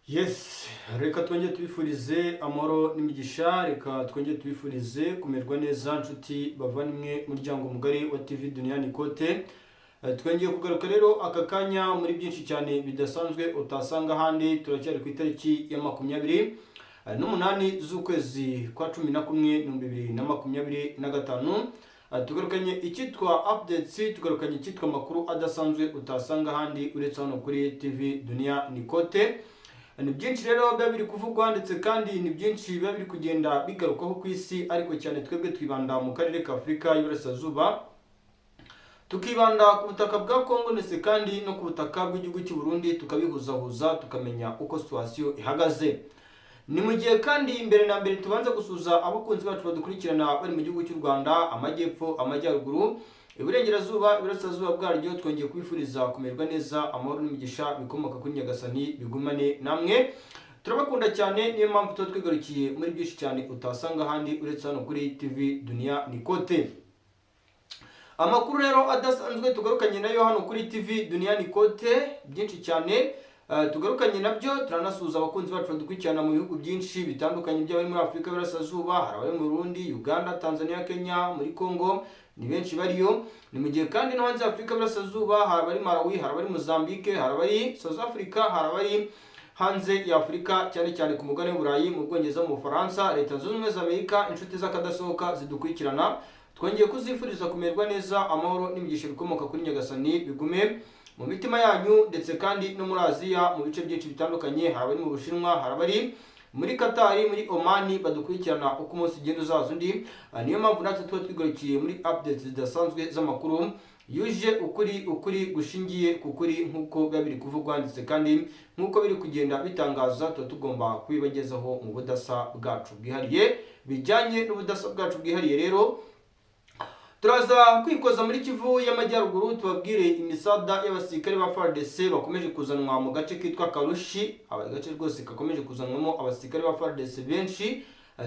Yes, reka twongere tubifurize amahoro n'imigisha, reka twongere tubifurize kumerwa neza nshuti bavandimwe muryango mugari wa TV Duniani Kote. Twongeye kugaruka rero aka kanya muri byinshi cyane bidasanzwe utasanga ahandi. Turacyari ku itariki ya 28 z'ukwezi kwa 11 2025. Tugarukanye icyitwa updates, tugarukanye icyitwa makuru adasanzwe utasanga ahandi uretse hano kuri TV Duniani Kote. Ni byinshi rero biba biri kuvugwa ndetse kandi ni byinshi biba biri kugenda bigarukaho ku isi, ariko cyane twebwe twibanda mu karere ka Afurika y'Iburasirazuba, tukibanda ku butaka bwa Kongo ndetse kandi no ku butaka bw'igihugu cy'u Burundi, tukabihuzahuza tukamenya uko situation ihagaze. Ni mu gihe kandi imbere na mbere tubanza gusuza abakunzi bacu badukurikirana bari mu gihugu cy'u Rwanda, amajyepfo, amajyaruguru, iburengerazuba, iburasirazuba bwaryo. Twongeye kubifuriza kumerwa neza, amahoro n'imigisha bikomoka kuri Nyagasani bigumane namwe. Turabakunda cyane, niyo mpamvu tuba twigarukiye muri byinshi cyane utasanga ahandi uretse hano kuri TV Duniani Kote. Amakuru rero adasanzwe tugarukanye nayo hano kuri TV Duniani Kote, byinshi cyane tugarukanye nabyo. Turanasuhuza abakunzi bacu badukurikirana mu bihugu byinshi bitandukanye by'abari muri Afurika y'Iburasirazuba, hari abari mu Burundi, Uganda, Tanzania, Kenya, muri Kongo, ni benshi bariyo. Ni mu gihe kandi no hanze Afurika y'Iburasirazuba, hari abari Malawi, hari abari Mozambique, hari abari South Africa, hari abari hanze ya Afurika cyane cyane ku mugabane w'Uburayi, mu Bwongereza, mu Bufaransa, Leta Zunze Ubumwe za Amerika. Inshuti z'akadasohoka zidukurikirana, twongeye kuzifuriza kumerwa neza, amahoro n'imigisha bikomoka kuri Nyagasani bigume mu mitima yanyu, ndetse kandi no muri Aziya mu bice byinshi bitandukanye. Hari abari mu Bushinwa, hari abari muri Katari, muri Omani, badukurikirana uko umunsi ugenda uzaza undi. Niyo mpamvu natwe tuba twigarukiye muri updates zidasanzwe z'amakuru yuje ukuri gushingiye ku kuri, nk'uko biba biri kuvugwa ndetse kandi nk'uko biri kugenda bitangaza. Tuba tugomba kubibagezaho mu budasa bwacu bwihariye, bijyanye n'ubudasa bwacu bwihariye. Rero turaza kwikoza muri Kivu y'Amajyaruguru, tubabwire imisada y'abasirikare ba FARDC bakomeje kuzanwa mu gace kitwa Karushi. Agace rwose kakomeje kuzanwamo abasirikare ba FARDC benshi.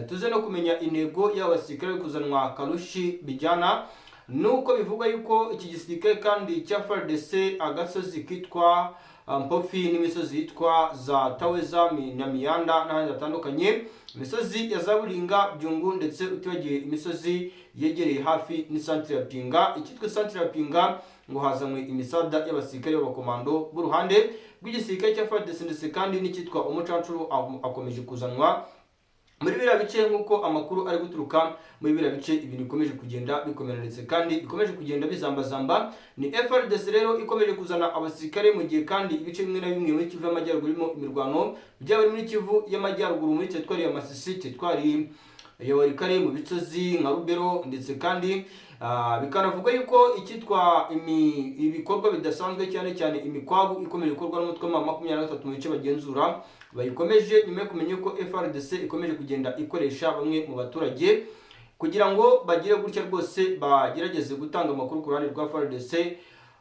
Tuze no kumenya intego y'abasirikare kuzanwa Karushi bijyana nuko bivugwa yuko iki gisirikare kandi cya FARDC agasozi kitwa Mpofi n'imisozi yitwa za Taweza na Miyanda n'ahandi hatandukanye, imisozi ya Zaburinga, Byungu, ndetse utibagiye imisozi yegereye hafi ni centre ya Pinga. Ikitwa centre ya Pinga ngo hazanwe imisada y'abasirikare b'abakomando b'uruhande rw'igisirikare cya FARDC, ndetse kandi n'ikitwa umucancuro akomeje kuzanwa muri biriya bice. Nk'uko amakuru ari guturuka muri biriya bice, ibintu bikomeje kugenda bikomera ndetse kandi bikomeje kugenda bizambazamba. Ni FARDC rero ikomeje kuzana abasirikare mu gihe kandi ibice bimwe na bimwe muri Kivu y'Amajyaruguru birimo imirwano, byaba muri Kivu y'Amajyaruguru muri teritwari ya Masisi, teritwari ya Walikale, mu bisozi nka Rubero, ndetse kandi bikanavuga yuko ikitwa ibikorwa bidasanzwe cyane cyane imikwabu ikomeje gukorwa n'umutwe wa 23 mu bice bagenzura bayikomeje, nyuma yo kumenya ko FARDC ikomeje kugenda ikoresha bamwe mu baturage kugira ngo bagire gutya rwose bagerageze gutanga amakuru ku ruhande rwa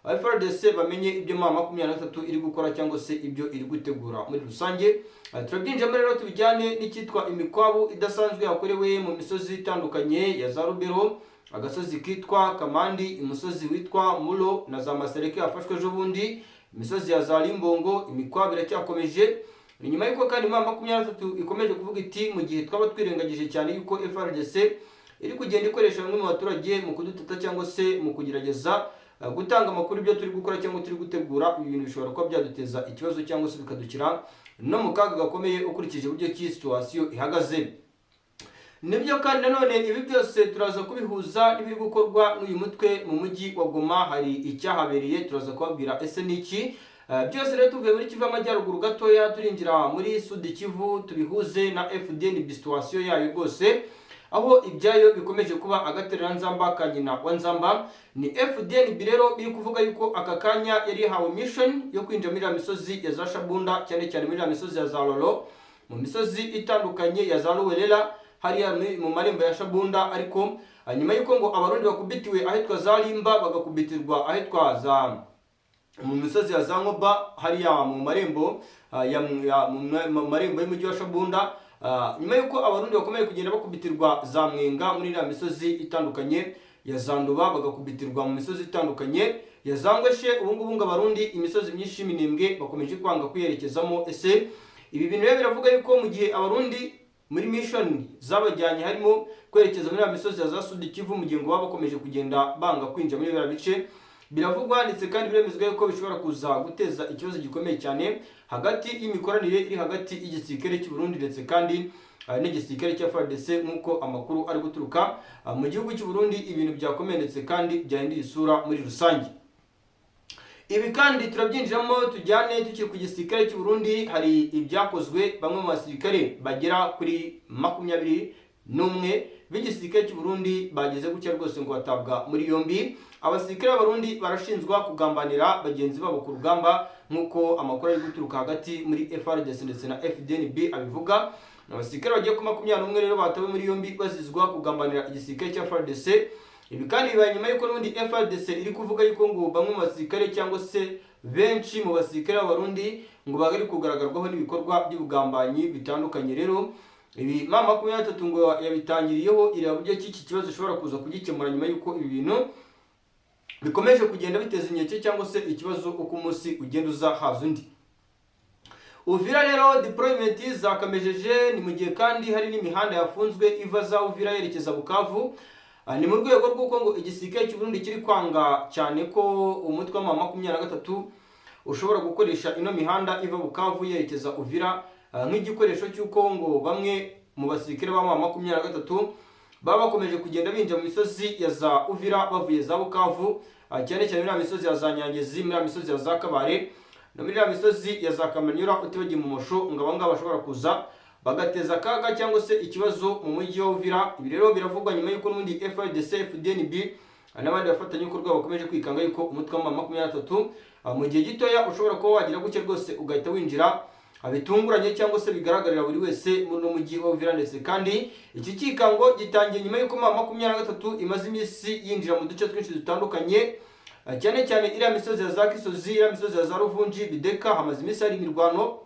FARDC bamenye ibyo 23 iri gukora cyangwa se ibyo iri gutegura muri rusange. Turabyinjira rero tubijyane n'ikitwa imikwabu idasanzwe yakorewe mu misozi itandukanye ya za Rubero, agasozi kitwa Kamandi, umusozi witwa Mulo na za Masereke yafashwe ejo bundi, imisozi ya za Limbongo. Imikwabu iracyakomeje nyuma y'uko kandi 23 ikomeje kuvuga iti mu gihe twaba twirengagije cyane yuko FARDC iri kugenda ikoresha bamwe mu baturage mu kudutata cyangwa se mu kugerageza gutanga amakuru ibyo turi gukora cyangwa turi gutegura, ibi bintu bishobora kuba byaduteza ikibazo cyangwa se bikadukira no mu kaga gakomeye ukurikije uburyo ki situation ihagaze. Nibyo kandi nanone ibi byose turaza kubihuza n'ibiri gukorwa n'uyu mutwe mu mujyi wa Goma. Hari icyahabereye, turaza kubabwira ese niki. Byose rero tuvuye muri Kivu y'Amajyaruguru gatoya turinjira muri Sud Kivu, tubihuze na FDN situation yayo rwose, aho ibyayo bikomeje kuba agaterera nzamba ka nyina wa nzamba. Ni FDN rero biri kuvuga yuko aka kanya yari hawe mission yo kwinjira muri misozi ya za Shabunda, cyane cyane muri misozi ya za Lolo, mu misozi itandukanye ya za Ruwelela, hariya mu marembo ya Shabunda. Ariko nyuma yuko ngo abarundi bakubitiwe ahitwa za Limba, bagakubitirwa ahitwa za mu misozi ya za Nkoba, hariya mu marembo y'umujyi wa Shabunda. Nyuma yuko abarundi bakomeye kugenda bakubitirwa za Mwenga muri iriya misozi itandukanye ya Zanduba, bagakubitirwa mu misozi itandukanye ya Zangweshe. Ubu ngubu ngo abarundi imisozi myinshi y'Iminembwe bakomeje kwanga kuyerekezamo. Ese Ibi bintu rero biravuga yuko mu gihe abarundi muri mission zabajyanye harimo kwerekeza muri ya misozi ya za Sud Kivu, mu gihe ngo baba bakomeje kugenda banga kwinjira muri biriya bice, biravugwa ndetse kandi biremezwa yuko bishobora kuza guteza ikibazo gikomeye cyane hagati y'imikoranire iri hagati y'igisirikare cy'u Burundi ndetse kandi n'igisirikare cya FARDC, nk'uko amakuru ari guturuka mu gihugu cy'u Burundi. Ibintu byakomeye ndetse kandi byahinduye isura muri rusange. Ibi kandi turabyinjiramo tujyane tukiri ku gisirikare cy'u Burundi. Hari ibyakozwe bamwe mu basirikare bagera kuri 21 b'igisirikare cy'u Burundi bageze gutya rwose ngo batabwa muri yombi. Abasirikare b'Abarundi barashinjwa kugambanira bagenzi babo ku rugamba, nk'uko amakuru ari guturuka hagati muri FARDC ndetse na FDNB abivuga. Abasirikare bagiye ku 21 rero batawe muri yombi bazizwa kugambanira igisirikare cya FARDC. Ibi kandi bibaye nyuma y'uko n'ubundi FARDC iri kuvuga yuko ngo bamwe mu basirikare cyangwa se benshi mu basirikare b'Abarundi ngo bari kugaragarwaho n'ibikorwa by'ubugambanyi bitandukanye. Rero ibi mama 23 ngo yabitangiriyeho ireba buryo iki kibazo ushobora kuza kugikemura nyuma y'uko ibi bintu bikomeje kugenda biteza inkeke cyangwa se ikibazo uko umunsi ugenda uza haza undi. Uvira rero deployment zakamejeje, ni mu gihe kandi hari n'imihanda yafunzwe iva za Uvira yerekeza Bukavu. Ni mu rwego rw'uko ngo igisirikare cy'u Burundi kiri kwanga cyane ko umutwe wa 23 ushobora gukoresha ino mihanda iva Bukavu yerekeza Uvira nk'igikoresho cy'uko ngo bamwe mu basirikare ba 23 baba bakomeje kugenda binjira mu misozi ya za Uvira bavuye za Bukavu, cyane cyane muri misozi ya za Nyangezi, muri misozi ya za Kabare no muri misozi ya za Kamanyura utibagiye mu Mosho, ngo abanga bashobora kuza bagateza akaga cyangwa se ikibazo mu mujyi wa Uvira. Ibi rero biravugwa nyuma y'uko n'undi FARDC, FDNB n'abandi bafatanya ibikorwa bakomeje kwikanga yuko umutwe wa 23 mu gihe gitoya ushobora kuba wagira guke rwose ugahita winjira abitunguranye cyangwa se bigaragarira buri wese muri mujyi wa Uvira. Ndetse kandi iki kikango gitangiye nyuma y'uko 23 imaze iminsi yinjira mu duce twinshi dutandukanye, cyane cyane iriya misozi ya za Kisozi, iriya misozi ya za Ruvunji, Bideka, hamaze iminsi hari imirwano.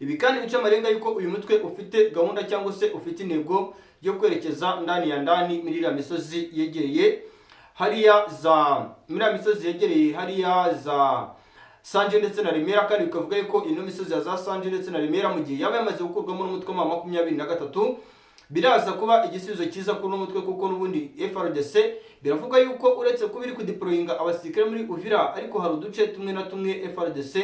Ibi kandi bica amarenga yuko uyu mutwe ufite gahunda cyangwa se ufite intego yo kwerekeza ndani ya ndani muri iriya misozi yegereye hariya za misozi yegereye hariya za Sanje ndetse na Remera, kandi bikavuga yuko ino misozi ya za Sanje ndetse na Remera mu gihe yaba yamaze gukurwamo n'umutwe wa 23 biraza kuba igisubizo cyiza kuri uno mutwe, kuko n'ubundi FARDC biravuga yuko uretse kuba iri kudeployinga abasirikare muri Uvira, ariko hari uduce tumwe na tumwe FARDC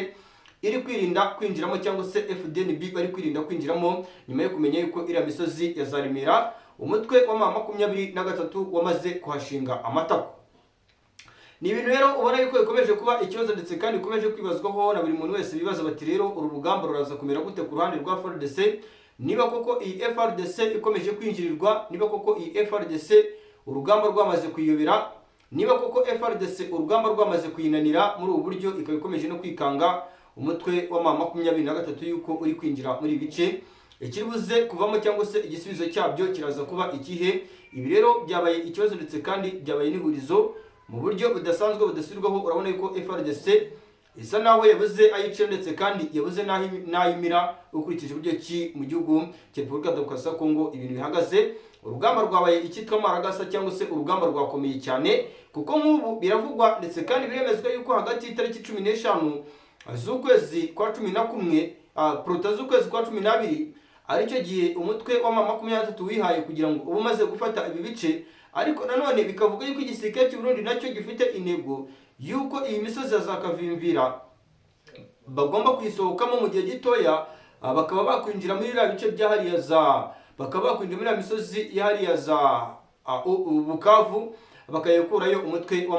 iri kwirinda kwinjiramo cyangwa se FDNB bari kwirinda kwinjiramo nyuma yo kumenya yuko iriya misozi ya za Remera umutwe wa 23 wamaze kuhashinga amatako. Ni ibintu rero ubona yuko bikomeje kuba ikibazo ndetse kandi bikomeje kwibazwaho na buri muntu wese bibaza bati rero uru rugamba ruraza kumera gute ku ruhande rwa FARDC, niba koko iyi FARDC ikomeje kwinjirirwa, niba koko iyi FARDC urugamba rwamaze kuyobera, niba koko FARDC urugamba rwamaze kuyinanira muri ubu buryo ikaba ikomeje no kwikanga umutwe wa 23 yuko uri kwinjira muri bice. Ikiribuze kuvamo cyangwa se igisubizo cyabyo kiraza kuba ikihe? Ibi rero byabaye ikibazo ndetse kandi byabaye n'ihurizo mu buryo budasanzwe budasubirwaho. Urabona yuko FARDC isa naho yabuze ayicira ndetse kandi yabuze n'ayimira ukurikije uburyo ki mu gihugu cya Repubulika ya Demokarasi ya Kongo ibintu bihagaze. Urugamba rwabaye icyitwa maragasa cyangwa se urugamba rwakomeye cyane, kuko nk'ubu biravugwa ndetse kandi biremezwa yuko hagati y'itariki 15 z'ukwezi kwa 11 prota z'ukwezi kwa 12 aricyo gihe umutwe wa 23 wihaye kugira ngo ubu maze gufata ibi bice. Ariko nanone bikavuga yuko igisirikare cy'u Burundi nacyo gifite intego yuko iyi misozi za Kavimvira bagomba kuyisohokamo mu gihe gitoya, bakaba bakwinjira muri iriya bice byahariya za bakaba bakwinjira muri iriya misozi yahariya za Bukavu bakayekurayo umutwe wa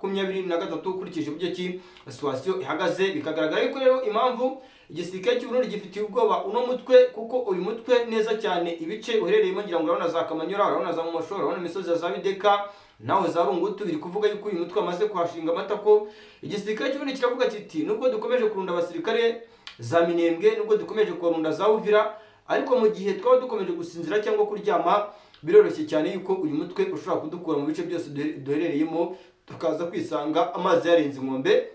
23 ukurikije uburyo ki situation ihagaze. Bikagaragara yuko rero impamvu igisirikare cy'u Burundi gifitiye ubwoba uno mutwe, kuko uyu mutwe neza cyane ibice uherereyemo ngira ngo urabona za Kamanyura, urabona za Mosho, urabona imisozi ya za Bideka naho za Rungutu, biri kuvuga yuko uyu mutwe amaze kuhashinga amatako. Igisirikare cy'u Burundi kiravuga kiti nubwo dukomeje kurunda abasirikare za Minembwe, nubwo dukomeje kurunda za Uvira, ariko mu gihe twaba dukomeje gusinzira cyangwa kuryama biroroshye cyane yuko uyu mutwe ushobora kudukura mu bice byose duherereyemo tukaza kwisanga amazi yarenze inkombe.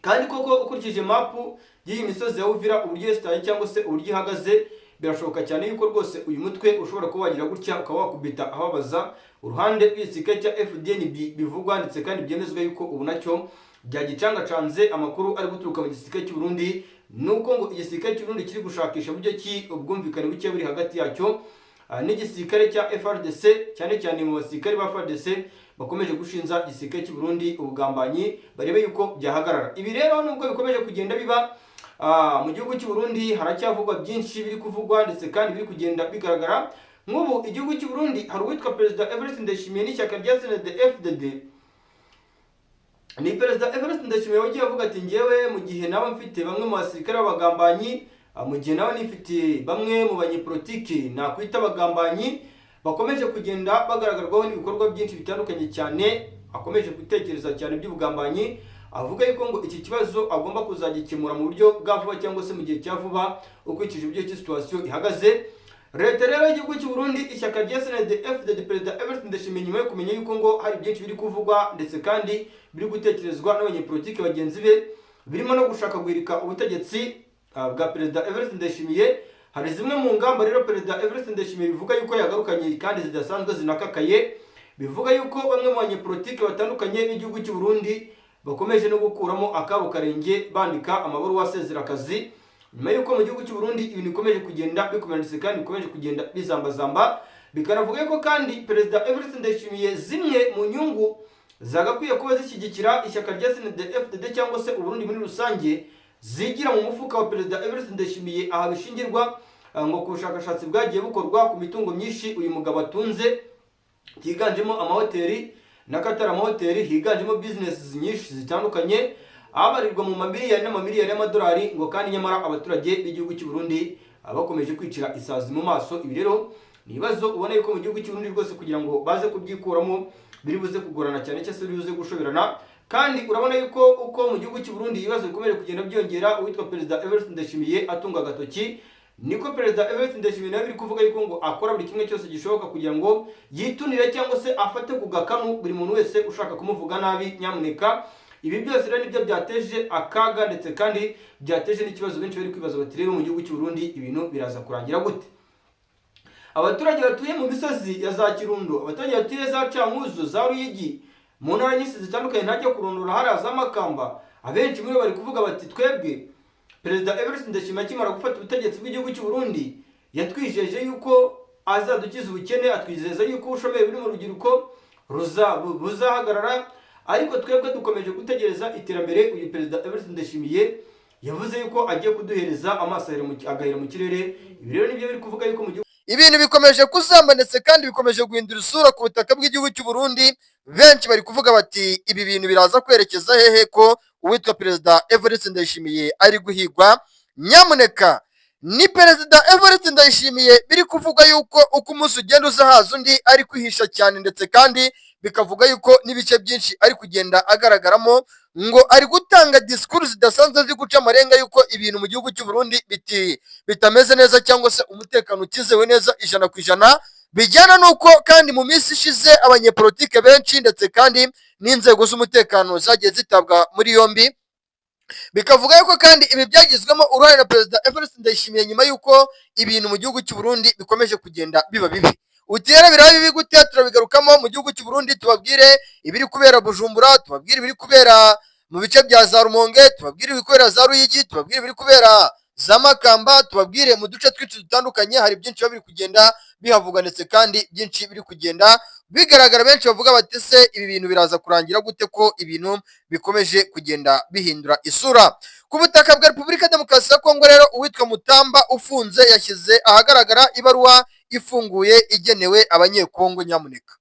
Kandi koko ukurikije mapu y'iyi misozi ya Uvira uburyo yestaye cyangwa se uburyo ihagaze, birashoboka cyane yuko rwose uyu mutwe ushobora kuba wagira gutya ukaba wakubita ababaza uruhande rw'igisirikare cya FDNB bivugwa ndetse kandi byemezwa yuko ubu nacyo byagicangacanze. Amakuru ari guturuka mu gisirikare cy'u Burundi nuko ngo igisirikare cy'u Burundi kiri gushakisha buryo ki ubwumvikane buke buri hagati yacyo n'igisirikare cya FARDC, cyane cyane mu basirikare ba FARDC bakomeje gushinza igisirikare cy'u Burundi ubugambanyi barebe yuko byahagarara. Ibi rero nubwo bikomeje kugenda biba mu gihugu cy'u Burundi, haracyavugwa byinshi biri kuvugwa ndetse kandi biri kugenda bigaragara. Nk'ubu igihugu cy'u Burundi hari uwitwa Perezida Evariste Ndayishimiye n'ishyaka rya CNDD-FDD. Ni Perezida Evariste Ndayishimiye wagiye avuga ati njyewe mu gihe naba mfite bamwe mu basirikare b'abagambanyi, mu gihe naba nifite bamwe mu banyepolitiki nakwita abagambanyi bakomeje kugenda bagaragarwaho n'ibikorwa byinshi bitandukanye cyane, akomeje gutekereza cyane by'ubugambanyi, avuga yuko ngo iki kibazo agomba kuzagikemura mu buryo bwa vuba cyangwa se mu gihe cya vuba ukurikije uburyo ki situation ihagaze. Leta rero y'igihugu cy'u Burundi, ishyaka rya CNDD-FDD, Perezida Evariste Ndayishimiye nyuma yo kumenya yuko ngo hari byinshi biri kuvugwa ndetse kandi biri gutekerezwa n'abanyepolitiki bagenzi be, birimo no gushaka guhirika ubutegetsi bwa Perezida Evariste Ndayishimiye. Hari zimwe mu ngamba rero Perezida Evariste Ndayishimiye bivuga yuko yagarukanye kandi zidasanzwe zinakakaye, bivuga yuko bamwe mu banyepolitiki batandukanye b'igihugu cy'u Burundi bakomeje no gukuramo akabo karenge bandika amabaruwa asezera akazi, nyuma yuko mu gihugu cy'u Burundi ibintu bikomeje kugenda bikomeje kandi bikomeje kugenda bizambazamba. Bikanavuga ko kandi Perezida Evariste Ndayishimiye zimwe mu nyungu zagakwiye kuba zishyigikira ishyaka rya CNDD-FDD cyangwa se Uburundi muri rusange zigira mu mufuka wa Perezida Evariste Ndayishimiye. Aha bishingirwa ngo ku bushakashatsi bwagiye bukorwa ku mitungo myinshi uyu mugabo atunze, higanjemo amahoteli n'akatari amahoteli, higanjemo business nyinshi zitandukanye abarirwa mu mamiliyari n'amamiliyari y'amadolari, ngo kandi nyamara abaturage b'igihugu cy'u Burundi bakomeje kwicira isazi mu maso. Ibi rero ni ibibazo ubona yuko mu gihugu cy'u Burundi rwose kugira ngo baze kubyikuramo biri buze kugorana cyane cyangwa se biri buze gushoberana. Kandi urabona yuko uko mu gihugu cy'u Burundi ibibazo bikomeje kugenda byongera, uwitwa Perezida Evariste Ndayishimiye atunga agatoki, niko Perezida Evariste Ndayishimiye nawe biri kuvuga yuko ngo akora buri kimwe cyose gishoboka kugira ngo yitunire cyangwa se afate ku gakanu buri muntu wese ushaka kumuvuga nabi. Nyamuneka ibi byose rero nibyo byateje akaga ndetse kandi byateje n'ikibazo benshi bari kwibaza bati rero mu gihugu cy'u Burundi ibintu biraza kurangira gute? Abaturage batuye mu misozi ya za Kirundo, abaturage batuye za Cankuzo, za Ruyigi, mu ntara nyinshi zitandukanye ntajya kurondora hariya za Makamba, abenshi muri bo bari kuvuga bati twebwe Perezida Evariste Ndayishimiye akimara gufata ubutegetsi bw'igihugu cy'u Burundi yatwijeje yuko azadukiza ubukene, atwizeza yuko ubushomeri buri mu rubyiruko buzahagarara, ariko twebwe dukomeje gutegereza iterambere. Uyu Perezida Evariste Ndayishimiye yavuze yuko agiye kuduhereza amaso agahera mu kirere. Ibi rero nibyo biri kuvuga yuko mu gihugu ibintu bikomeje kuzamba ndetse kandi bikomeje guhindura isura ku butaka bw'igihugu cy'u Burundi. Benshi bari kuvuga bati ibi bintu biraza kwerekeza hehe ko uwitwa Perezida Evariste Ndayishimiye ari guhigwa. Nyamuneka ni Perezida Evariste Ndayishimiye biri kuvuga yuko uko umunsi ugenda uzahaza undi ari kwihisha cyane, ndetse kandi bikavuga yuko n'ibice byinshi ari kugenda agaragaramo ngo ari gutanga disikuru zidasanzwe ziri guca amarenga yuko ibintu mu gihugu cy'u Burundi bitameze neza cyangwa se umutekano utizewe neza ijana ku ijana, bijyana n'uko kandi mu minsi ishize abanyepolitike benshi ndetse kandi n'inzego z'umutekano zagiye zitabwa muri yombi. Bikavuga yuko kandi ibi byagizwemo uruhare na Perezida Evariste Ndayishimiye nyuma yuko ibintu mu gihugu cy'u Burundi bikomeje kugenda biba bibi. Utera biraba bibi gute? Turabigarukamo mu gihugu cy'u Burundi, tubabwire ibiri kubera Bujumbura, tubabwire ibiri kubera mu bice bya za Rumonge, tubabwire ibiri kubera za Ruyigi, tubabwire ibiri kubera za Makamba, tubabwire mu duce twinshi dutandukanye. Hari byinshi biri kugenda bihavuga ndetse kandi byinshi biri kugenda bigaragara. Benshi bavuga bati se ibi bintu biraza kurangira gute ko ibintu bikomeje kugenda bihindura isura ku butaka bwa Repubulika Demokarasi ya Kongo. Rero uwitwa Mutamba ufunze yashyize ahagaragara ibaruwa ifunguye igenewe abanyekongo. Nyamuneka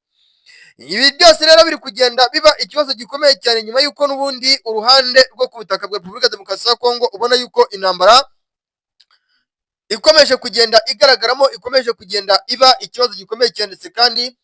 ibi byose rero biri kugenda biba ikibazo gikomeye cyane nyuma yuko n'ubundi uruhande rwo ku butaka bwa Repubulika Demokarasi ya Kongo ubona yuko intambara ikomeje kugenda igaragaramo, ikomeje kugenda iba ikibazo gikomeye cyane ndetse kandi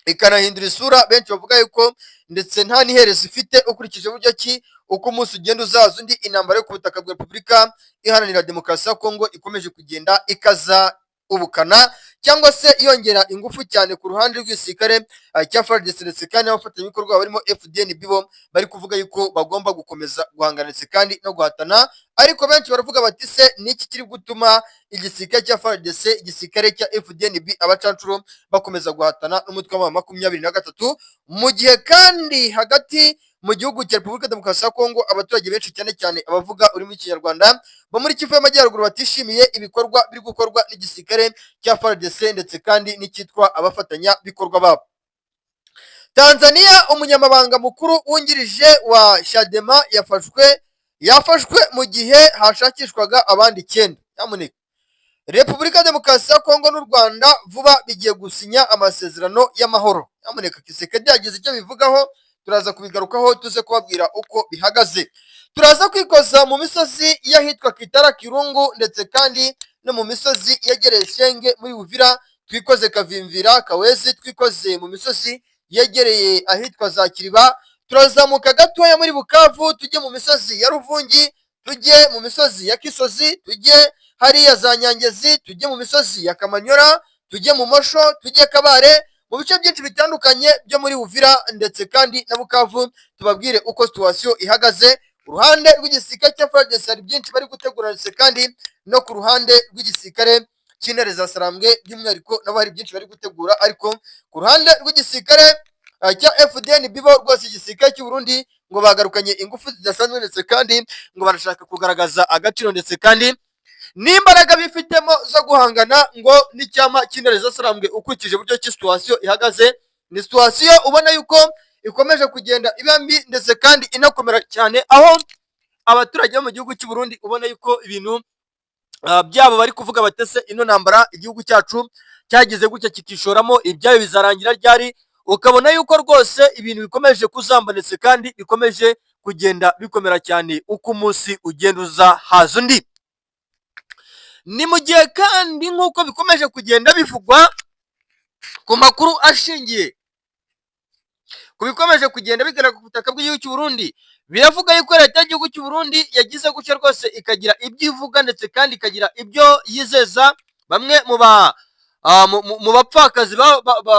ikanahindura isura. Benshi bavuga yuko ndetse nta n'iherezo ifite ukurikije buryo ki uko umunsi ugenda uzaza undi intambara yo ku butaka bwa Repubulika Iharanira Demokarasi ya Kongo ikomeje kugenda ikaza ubukana cyangwa se yongera ingufu cyane ku ruhande rw'igisirikare cya FARDC ndetse kandi n'abafatanyabikorwa barimo FDNB bo bari kuvuga yuko bagomba gukomeza guhangana ndetse kandi no guhatana. Ariko benshi baravuga bati se niki kiri gutuma igisirikare cya FARDC, igisirikare cya FDNB, abacancuro bakomeza guhatana n'umutwe wa 23 mu gihe kandi hagati mu gihugu cya Repubulika Demokarasi ya Kongo abaturage benshi cyane cyane abavuga ururimi rw'ikinyarwanda bo muri Kivu y'Amajyaruguru batishimiye ibikorwa biri gukorwa n'igisirikare cya FARDC ndetse kandi n'icyitwa abafatanyabikorwa babo. Tanzania, umunyamabanga mukuru wungirije wa Chadema yafashwe mu gihe hashakishwaga abandi 9. Nyamuneka Repubulika Demokarasi ya Kongo n'u Rwanda vuba bigiye gusinya amasezerano y'amahoro. Nyamuneka Kisekedi yagize icyo bivugaho, turaza kubigarukaho tuze kubabwira uko bihagaze. Turaza kwikoza mu misozi y'ahitwa Kitara Kirungu ndetse kandi no mu misozi yegereye Shenge muri Uvira, twikoze Kavimvira, Kawezi, twikoze mu misozi yegereye ahitwa za Kiriba, turazamuka gatoya muri Bukavu tujye mu misozi ya Ruvungi, tujye mu misozi ya Kisozi, tujye hariya za Nyangezi, tujye mu misozi ya Kamanyora, tujye mu Mosho, tujye Kabare, mu bice byinshi bitandukanye byo muri Uvira ndetse kandi na Bukavu, tubabwire uko situation ihagaze. Uruhande rw'igisirikare cya FARDC hari byinshi bari gutegura ndetse kandi no ku ruhande rw'igisirikare cy'intare za Sarambwe by'umwihariko nabo hari byinshi bari gutegura, ariko ku ruhande rw'igisirikare cya FDN bibo rwose igisirikare cy'u Burundi ngo bagarukanye ingufu zidasanzwe ndetse kandi ngo barashaka kugaragaza agaciro ndetse kandi n'imbaraga bifitemo zo guhangana ngo n'icyama cy'intare za Sarambwe. Ukurikije uburyo ki situation ihagaze, ni situation ubona yuko ikomeje kugenda iba mbi ndetse kandi inakomera cyane, aho abaturage bo mu gihugu cy'u Burundi ubona yuko ibintu byabo bari kuvuga batese ino ntambara igihugu cyacu cyagize gutya kikishoramo ibyayo bizarangira ryari, ukabona yuko rwose ibintu bikomeje kuzamba ndetse kandi bikomeje kugenda bikomera cyane uko umunsi ugenda uza haza undi. Ni mu gihe kandi nk'uko bikomeje kugenda bivugwa ku makuru ashingiye ku bikomeje kugenda bigaragara ku butaka bw'igihugu cy'u Burundi, biravuga yuko leta y'igihugu cy'u Burundi yagize gutya rwose ikagira ibyo ivuga ndetse kandi ikagira ibyo yizeza bamwe mu bapfakazi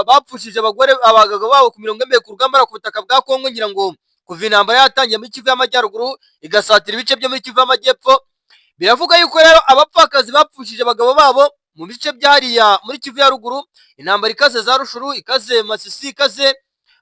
bapfushije abagabo babo ku mirongo imbere ku rugamba ku butaka bwa Kongo, ngira ngo kuva intambara yatangiye muri Kivu y'Amajyaruguru igasatira ibice byo muri Kivu y'Amajyepfo. Biravuga yuko rero abapfakazi bapfushije abagabo babo mu bice byariya muri Kivu ya ruguru, intambara ikaze za Rushuru, ikaze Masisi, ikaze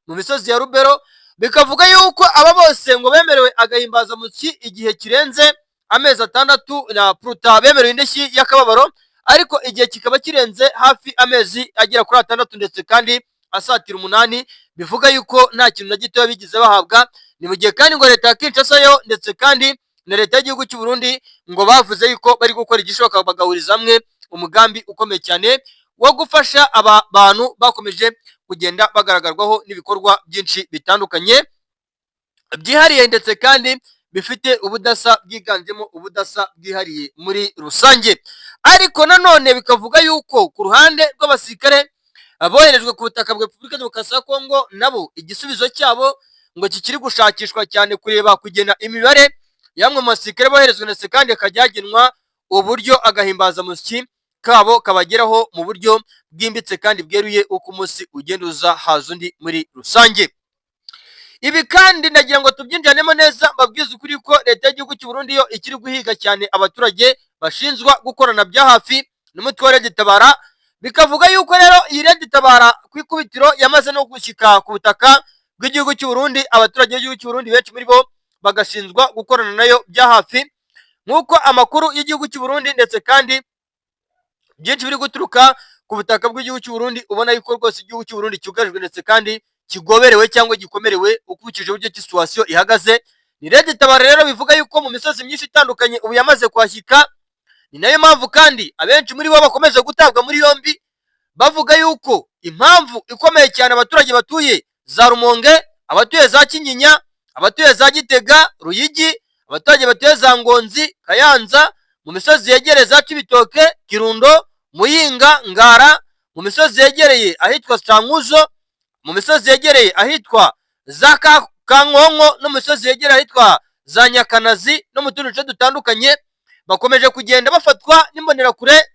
mu misozi ya Rubero, bikavuga yuko aba bose ngo bemerewe agahimbaza muki igihe kirenze amezi 6 na pruta bemerewe indeshyi y'akababaro, ariko igihe kikaba kirenze hafi amezi agera kuri 6 ndetse kandi asatira 8, bivuga yuko nta kintu na gito bigize bahabwa. Ni mu gihe kandi ngo leta ya Kinshasa yo ndetse kandi na leta y'igihugu cy'u Burundi ngo bavuze yuko bari gukora igishoboka bagahuriza hamwe umugambi ukomeye cyane wo gufasha aba bantu bakomeje kugenda bagaragarwaho n'ibikorwa byinshi bitandukanye byihariye ndetse kandi bifite ubudasa bwiganjemo ubudasa bwihariye muri rusange. Ariko nanone bikavuga yuko ku ruhande rw'abasirikare aboherejwe ku butaka bwa Repubulika Demokarasi ya Kongo nabo igisubizo cyabo ngo kikiri gushakishwa cyane, kureba kugena imibare yamwe mu basirikare boherezwa ndetse kandi akajyagenwa uburyo agahimbaza musyi kabo kabageraho mu buryo bwimbitse kandi bweruye uko umunsi ugenda uza haza undi muri rusange. Ibi kandi ndagira ngo tubyinjanemo neza, mbabwize ukuri ko leta y'igihugu cy'u Burundi yo ikiri guhiga cyane abaturage bashinzwa gukorana bya hafi n'umutwe wa Red Tabara. Bikavuga yuko rero iyi Red Tabara ku ikubitiro yamaze no gushyika ku butaka bw'igihugu cy'u Burundi, abaturage b'igihugu cy'u Burundi benshi muri bo bagashinzwa gukorana nayo bya hafi, nk'uko amakuru y'igihugu cy'u Burundi ndetse kandi byinshi biri guturuka ku butaka bw'igihugu cy'u Burundi. Ubona yuko rwose igihugu cy'u Burundi cyugarijwe ndetse kandi kigoberewe cyangwa gikomerewe ukurikije uburyo situation ihagaze. Ni Red Tabara rero bivuga yuko mu misozi myinshi itandukanye ubu yamaze kwashyika. Ni nayo mpamvu kandi abenshi muri bo bakomeza gutabwa muri yombi, bavuga yuko impamvu ikomeye cyane abaturage batuye za Rumonge, abatuye za Kinyinya, abatuye za Gitega, Ruyigi, abaturage batuye za Ngonzi, Kayanza, mu misozi yegereye za Cibitoke, Kirundo, Muyinga, Ngara, mu misozi yegereye ahitwa Cankuzo, mu misozi yegereye ahitwa za Kankonko, no mu misozi yegereye ahitwa za Nyakanazi no mu tundi duce dutandukanye, bakomeje kugenda bafatwa n'imbonerakure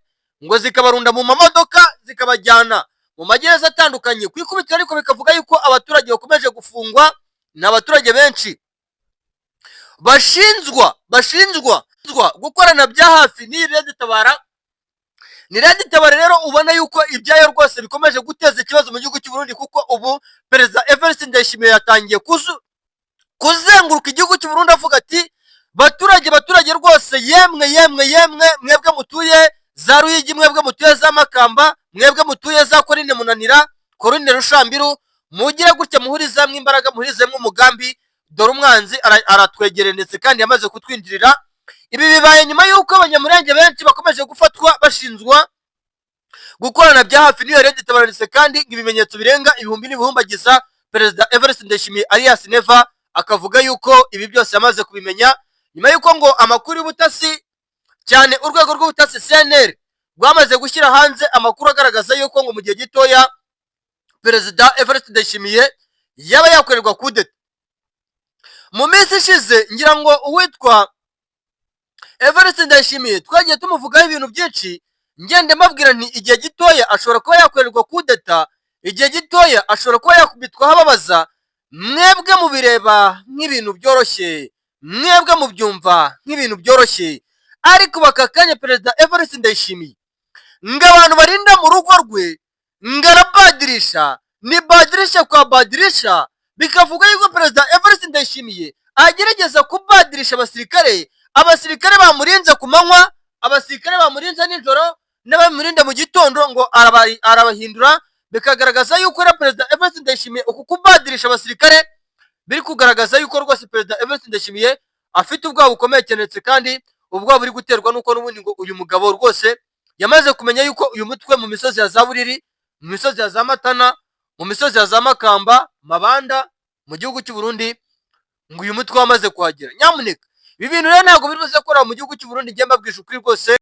ngo zikabarunda mu mamodoka zikabajyana mu magereza atandukanye ku ikubitiro. Ariko bikavuga yuko abaturage bakomeje gufungwa, ni abaturage benshi bashinjwa gukorana bya hafi n'iyi Red Tabara. Ni Red Tabara rero ubona yuko ibyayo rwose bikomeje guteza ikibazo mu gihugu cy'u Burundi, kuko ubu Perezida Evariste Ndayishimiye yatangiye kuzenguruka igihugu cy'u Burundi avuga ati baturage rwose, yemwe mwebwe mutuye za Ruyigi, mwebwe mutuye za Makamba, mwebwe mutuye za Korine Munanira, Korine Rushambiru, mugire gutya muhurize hamwe imbaraga, muhurize hamwe umugambi, dore umwanzi aratwegereye ndetse kandi yamaze kutwinjirira. Ibi bibaye nyuma y'uko abanyamurenge benshi bakomeje gufatwa bashinzwa gukorana bya hafi n'iyo Red Tabara kandi ibimenyetso birenga ibihumbi n'ibihumbagiza Perezida Evariste Ndayishimiye alias Neva akavuga yuko ibi byose yamaze kubimenya nyuma y'uko ngo amakuru y'ubutasi cyane urwego rw'ubutasi CNR rwamaze gushyira hanze amakuru agaragaza yuko ngo mu gihe gitoya Perezida Evariste Ndayishimiye yaba yakorerwa kudeta. Mu minsi ishize ngira ngo uwitwa Evariste Ndayishimiye twagiye tumuvugaho ibintu byinshi, ngende mbabwira nti igihe gitoya ashobora kuba yakorerwa kudeta, igihe gitoya ashobora kuba yakubitwa hababaza. Mwebwe mubireba nk'ibintu byoroshye, mwebwe mubyumva nk'ibintu byoroshye, ariko bakakanya Perezida Evariste Ndayishimiye ngo abantu barinda mu rugo rwe ngo arabadirisha, ni badirisha kwa badirisha, bikavuga yuko Perezida Evariste Ndayishimiye agerageza kubadirisha abasirikare bamurinze ku manywa, abasirikare bamurinze nijoro, n'abamurinda mu gitondo ngo arabahindura. Bikagaragaza yuko era Perezida Evariste Ndayishimiye uku kubadirisha abasirikare biri kugaragaza yuko rwose Perezida Evariste Ndayishimiye afite ubwoba bukomeye cyane, kandi ubwoba buri guterwa nuko n'ubundi ngo uyu mugabo rwose yamaze kumenya yuko uyu mutwe mu misozi ya za Buriri, mu misozi ya za Matana, mu misozi ya za Makamba, Mabanda, mu gihugu cy'u Burundi, ngo uyu mutwe wamaze kuhagera. Nyamuneka ibi bintu rero ntabwo biri buze gukora mu gihugu cy'u Burundi, njye mbabwisha ukuri rwose.